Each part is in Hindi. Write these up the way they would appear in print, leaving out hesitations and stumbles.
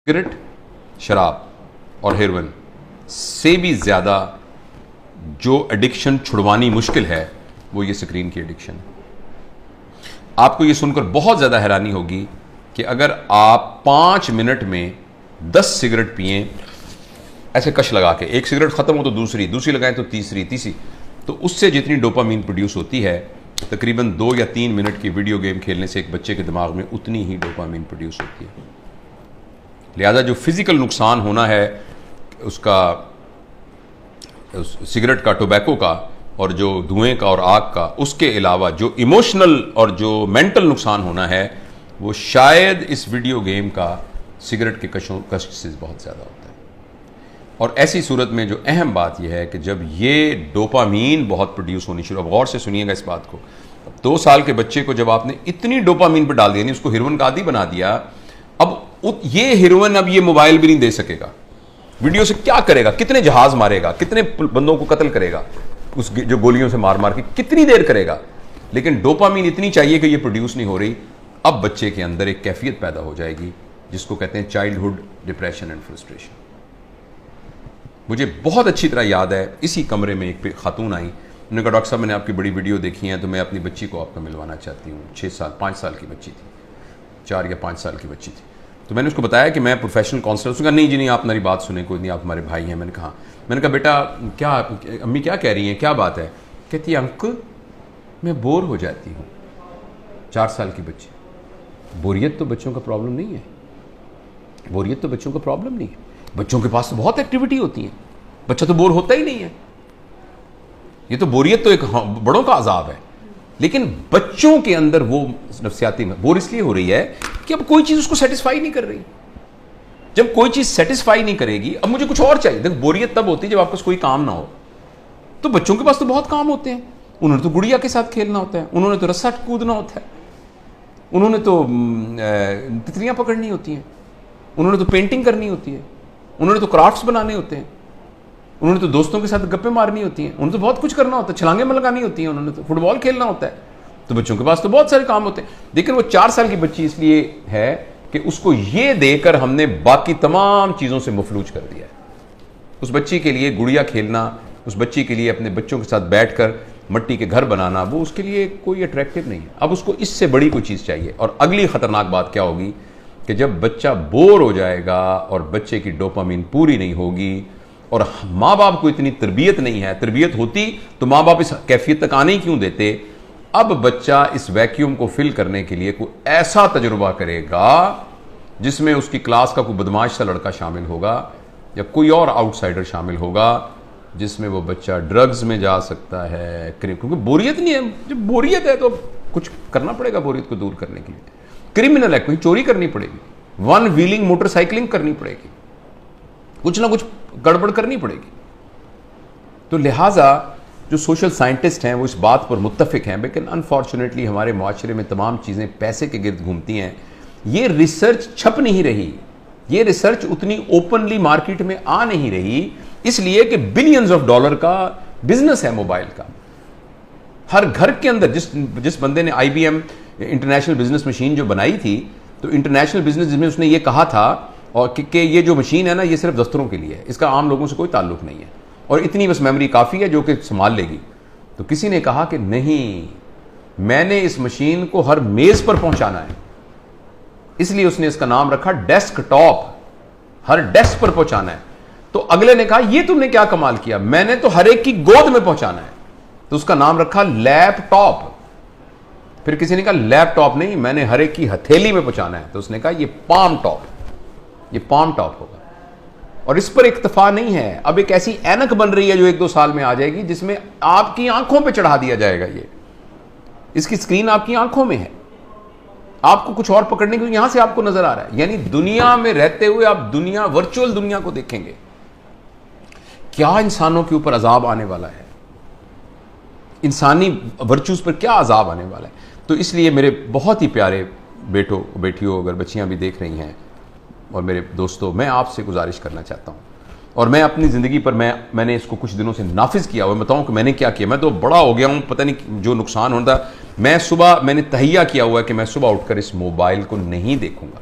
सिगरेट, शराब और हेरोइन से भी ज़्यादा जो एडिक्शन छुड़वानी मुश्किल है वो ये स्क्रीन की एडिक्शन है। आपको ये सुनकर बहुत ज़्यादा हैरानी होगी कि अगर आप 5 मिनट में 10 सिगरेट पिए ऐसे कश लगा के, एक सिगरेट ख़त्म हो तो दूसरी, दूसरी लगाएं तो तीसरी, तो उससे जितनी डोपामीन प्रोड्यूस होती है तकरीबन 2 या 3 मिनट की वीडियो गेम खेलने से एक बच्चे के दिमाग में उतनी ही डोपामीन प्रोड्यूस होती है। लिहाजा जो फिजिकल नुकसान होना है उसका, सिगरेट का, टोबैको का और जो धुएं का और आग का, उसके अलावा जो इमोशनल और जो मेंटल नुकसान होना है वो शायद इस वीडियो गेम का सिगरेट के कश से बहुत ज़्यादा होता है। और ऐसी सूरत में जो अहम बात यह है कि जब ये डोपामीन बहुत प्रोड्यूस होनी शुरू, अब गौर से सुनिएगा इस बात को, 2 साल के बच्चे को जब आपने इतनी डोपामीन पर डाल दिया, नहीं उसको हेरोइन का आदी बना दिया, अब ये हेरोइन अब ये मोबाइल भी नहीं दे सकेगा, वीडियो से क्या करेगा, कितने जहाज मारेगा, कितने बंदों को कत्ल करेगा उस जो गोलियों से मार मार के, कितनी देर करेगा, लेकिन डोपामीन इतनी चाहिए कि ये प्रोड्यूस नहीं हो रही। अब बच्चे के अंदर एक कैफियत पैदा हो जाएगी जिसको कहते हैं चाइल्डहुड डिप्रेशन एंड फ्रस्ट्रेशन। मुझे बहुत अच्छी तरह याद है, इसी कमरे में एक खातून आई, उन्होंने कहा डॉक्टर साहब मैंने आपकी बड़ी वीडियो देखी है तो मैं अपनी बच्ची को आपको मिलवाना चाहती हूँ। 5 साल की बच्ची थी, 4 या 5 साल की बच्ची थी। तो मैंने उसको बताया कि मैं प्रोफेशनल काउंसलर। उसने कहा नहीं जी नहीं, आप मेरी बात सुने, कोई नहीं, आप हमारे भाई हैं। मैंने कहा बेटा क्या, अम्मी क्या कह रही हैं, क्या बात है? कहती है अंकल मैं बोर हो जाती हूँ। 4 साल की बच्ची। बोरियत तो बच्चों का प्रॉब्लम नहीं है, बोरियत तो बच्चों का प्रॉब्लम नहीं है, बच्चों के पास तो बहुत एक्टिविटी होती है, बच्चा तो बोर होता ही नहीं है। ये तो बोरियत तो एक बड़ों का अजाब है, लेकिन बच्चों के अंदर वो नफ्सियाती बोर इसलिए हो रही है कि अब कोई चीज उसको सेटिस्फाई नहीं कर रही। जब कोई चीज सेटिस्फाई नहीं करेगी, अब मुझे कुछ और चाहिए। देखो बोरियत तब होती है जब आपके पास कोई काम ना हो। तो बच्चों के पास तो बहुत काम होते हैं, उन्होंने तो गुड़िया के साथ खेलना होता है, उन्होंने तो रस्सा कूदना होता है, उन्होंने तो तितलियां पकड़नी होती हैं, उन्होंने तो पेंटिंग करनी होती है, उन्होंने तो क्राफ्ट्स बनाने होते हैं, उन्होंने तो दोस्तों के साथ गप्पे मारनी होती हैं, उन्होंने तो बहुत कुछ करना होता है, छलांगे लगानी होती हैं, उन्होंने तो फुटबॉल खेलना होता है। तो बच्चों के पास तो बहुत सारे काम होते हैं, लेकिन वो 4 साल की बच्ची इसलिए है कि उसको ये देकर हमने बाकी तमाम चीज़ों से मफलूज कर दिया है। उस बच्ची के लिए गुड़िया खेलना, उस बच्ची के लिए अपने बच्चों के साथ बैठकर मिट्टी के घर बनाना, वो उसके लिए कोई अट्रैक्टिव नहीं है। अब उसको इससे बड़ी कोई चीज़ चाहिए। और अगली खतरनाक बात क्या होगी कि जब बच्चा बोर हो जाएगा और बच्चे की डोपामीन पूरी नहीं होगी और माँ बाप को इतनी तरबियत नहीं है, तरबियत होती तो माँ बाप इस कैफियत तक आने ही क्यों देते। अब बच्चा इस वैक्यूम को फिल करने के लिए कोई ऐसा तजुर्बा करेगा जिसमें उसकी क्लास का कोई बदमाश सा लड़का शामिल होगा या कोई और आउटसाइडर शामिल होगा, जिसमें वो बच्चा ड्रग्स में जा सकता है, क्योंकि बोरियत नहीं है। जब बोरियत है तो कुछ करना पड़ेगा बोरियत को दूर करने के लिए। क्रिमिनल है, कोई चोरी करनी पड़ेगी, 1 व्हीलिंग मोटरसाइकिलिंग करनी पड़ेगी, कुछ ना कुछ गड़बड़ करनी पड़ेगी। तो लिहाजा जो सोशल साइंटिस्ट हैं वो इस बात पर मुत्तफिक हैं, लेकिन अनफॉर्चुनेटली हमारे माशरे में तमाम चीज़ें पैसे के गिर्द घूमती हैं। ये रिसर्च छप नहीं रही, ये रिसर्च उतनी ओपनली मार्केट में आ नहीं रही, इसलिए कि बिलियंस ऑफ डॉलर का बिजनेस है मोबाइल का। हर घर के अंदर जिस बंदे ने IBM इंटरनेशनल बिजनेस मशीन जो बनाई थी, तो इंटरनेशनल बिजनेस जिसमें उसने ये कहा था और कि ये जो मशीन है ना ये सिर्फ दफ्तरों के लिए है, इसका आम लोगों से कोई ताल्लुक नहीं है और इतनी बस मेमोरी काफ़ी है जो कि संभाल लेगी। तो किसी ने कहा कि नहीं, मैंने इस मशीन को हर मेज़ पर पहुंचाना है, इसलिए उसने इसका नाम रखा डेस्कटॉप, हर डेस्क पर पहुंचाना है। तो अगले ने कहा ये तुमने क्या कमाल किया, मैंने तो हर एक की गोद में पहुंचाना है, तो उसका नाम रखा लैपटॉप। फिर किसी ने कहा लैपटॉप नहीं, मैंने हर एक की हथेली में पहुंचाना है, तो उसने कहा ये पाम टॉप, ये पाम टॉप होगा। और इस पर इक्तफा नहीं है, अब एक ऐसी ऐनक बन रही है जो 1-2 साल में आ जाएगी जिसमें आपकी आंखों पे चढ़ा दिया जाएगा। ये इसकी स्क्रीन आपकी आंखों में है, आपको कुछ और पकड़ने को यहां से आपको नजर आ रहा है। यानी दुनिया में रहते हुए आप वर्चुअल दुनिया को देखेंगे। क्या इंसानों के ऊपर अजाब आने वाला है, इंसानी वर्चूज पर क्या अजाब आने वाला है। तो इसलिए मेरे बहुत ही प्यारे बेटों बेटियों, अगर बच्चियां भी देख रही हैं और मेरे दोस्तों, मैं आपसे गुजारिश करना चाहता हूं, और मैं अपनी ज़िंदगी पर मैंने इसको कुछ दिनों से नाफिज किया हुआ। बताऊं कि मैंने क्या किया, मैं तो बड़ा हो गया हूं, पता नहीं जो नुकसान होता। मैंने तहैया किया हुआ है कि मैं सुबह उठकर इस मोबाइल को नहीं देखूंगा।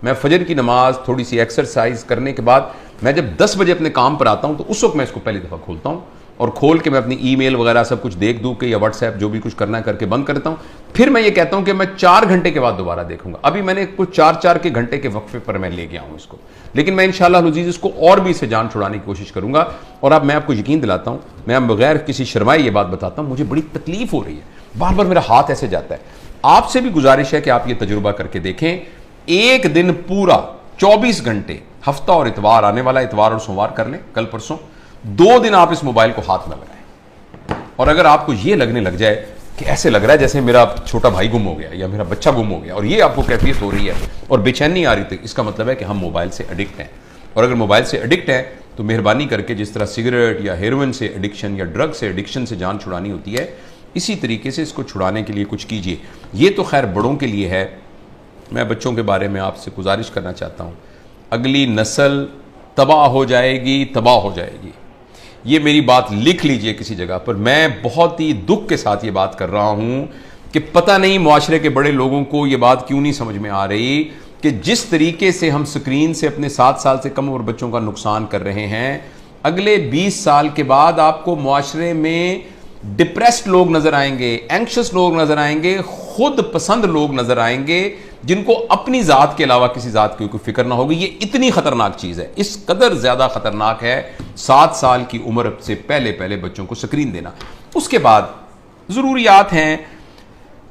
मैं फजर की नमाज, थोड़ी सी एक्सरसाइज करने के बाद मैं जब 10 बजे अपने काम पर आता हूं तो उस वक्त मैं इसको पहली दफ़ा खोलता हूं और खोल के मैं अपनी ईमेल वगैरह सब कुछ देख दूं कि या व्हाट्सएप जो भी कुछ करना है करके बंद करता हूं। फिर मैं ये कहता हूं कि मैं 4 घंटे के बाद दोबारा देखूंगा। अभी मैंने कुछ 4-4 के घंटे के वक्फे पर मैं ले गया हूं इसको, लेकिन मैं इंशाअल्लाह अज़ीज़ इसको और भी इसे जान छुड़ाने की कोशिश करूंगा। और अब मैं आपको यकीन दिलाता हूं, मैं बगैर किसी शर्माए ये बात बताता हूं, मुझे बड़ी तकलीफ हो रही है, बार बार मेरा हाथ ऐसे जाता है। आपसे भी गुजारिश है कि आप ये तजुर्बा करके देखें। एक दिन पूरा 24 घंटे, हफ्ता और इतवार, आने वाला इतवार और सोमवार कर लें, कल परसों 2 दिन आप इस मोबाइल को हाथ में लगाएं। और अगर आपको ये लगने लग जाए कि ऐसे लग रहा है जैसे मेरा छोटा भाई गुम हो गया या मेरा बच्चा गुम हो गया, और ये आपको कैफियत हो रही है और बेचैनी आ रही थी, इसका मतलब है कि हम मोबाइल से एडिक्ट हैं। और अगर मोबाइल से एडिक्ट हैं तो मेहरबानी करके जिस तरह सिगरेट या हेरोइन से एडिक्शन या ड्रग से एडिक्शन से जान छुड़ानी होती है, इसी तरीके से इसको छुड़ाने के लिए कुछ कीजिए। ये तो खैर बड़ों के लिए है। मैं बच्चों के बारे में आपसे गुजारिश करना चाहता हूँ, अगली नस्ल तबाह हो जाएगी, तबाह हो जाएगी। ये मेरी बात लिख लीजिए किसी जगह पर। मैं बहुत ही दुख के साथ ये बात कर रहा हूं कि पता नहीं मुआशरे के बड़े लोगों को ये बात क्यों नहीं समझ में आ रही कि जिस तरीके से हम स्क्रीन से अपने 7 साल से कम उम्र बच्चों का नुकसान कर रहे हैं, अगले 20 साल के बाद आपको मुआशरे में डिप्रेस्ड लोग नजर आएंगे, एंक्शस लोग नजर आएंगे, खुद पसंद लोग नजर आएंगे, जिनको अपनी जात के अलावा किसी जात की कोई फिक्र ना होगी। ये इतनी खतरनाक चीज है, इस कदर ज्यादा खतरनाक है 7 साल की उम्र से पहले पहले बच्चों को स्क्रीन देना। उसके बाद जरूरियात हैं,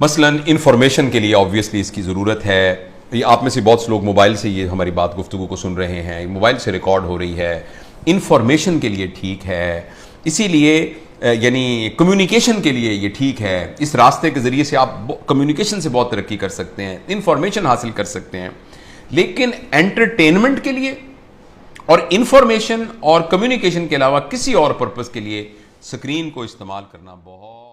मसलन इंफॉर्मेशन के लिए ऑब्वियसली इसकी जरूरत है। ये आप में से बहुत से लोग मोबाइल से ये हमारी बात गुफ्तगू को सुन रहे हैं, मोबाइल से रिकॉर्ड हो रही है, इंफॉर्मेशन के लिए ठीक है, इसीलिए यानी कम्युनिकेशन के लिए ये ठीक है। इस रास्ते के जरिए से आप कम्युनिकेशन से बहुत तरक्की कर सकते हैं, इंफॉर्मेशन हासिल कर सकते हैं। लेकिन एंटरटेनमेंट के लिए और इंफॉर्मेशन और कम्युनिकेशन के अलावा किसी और पर्पस के लिए स्क्रीन को इस्तेमाल करना बहुत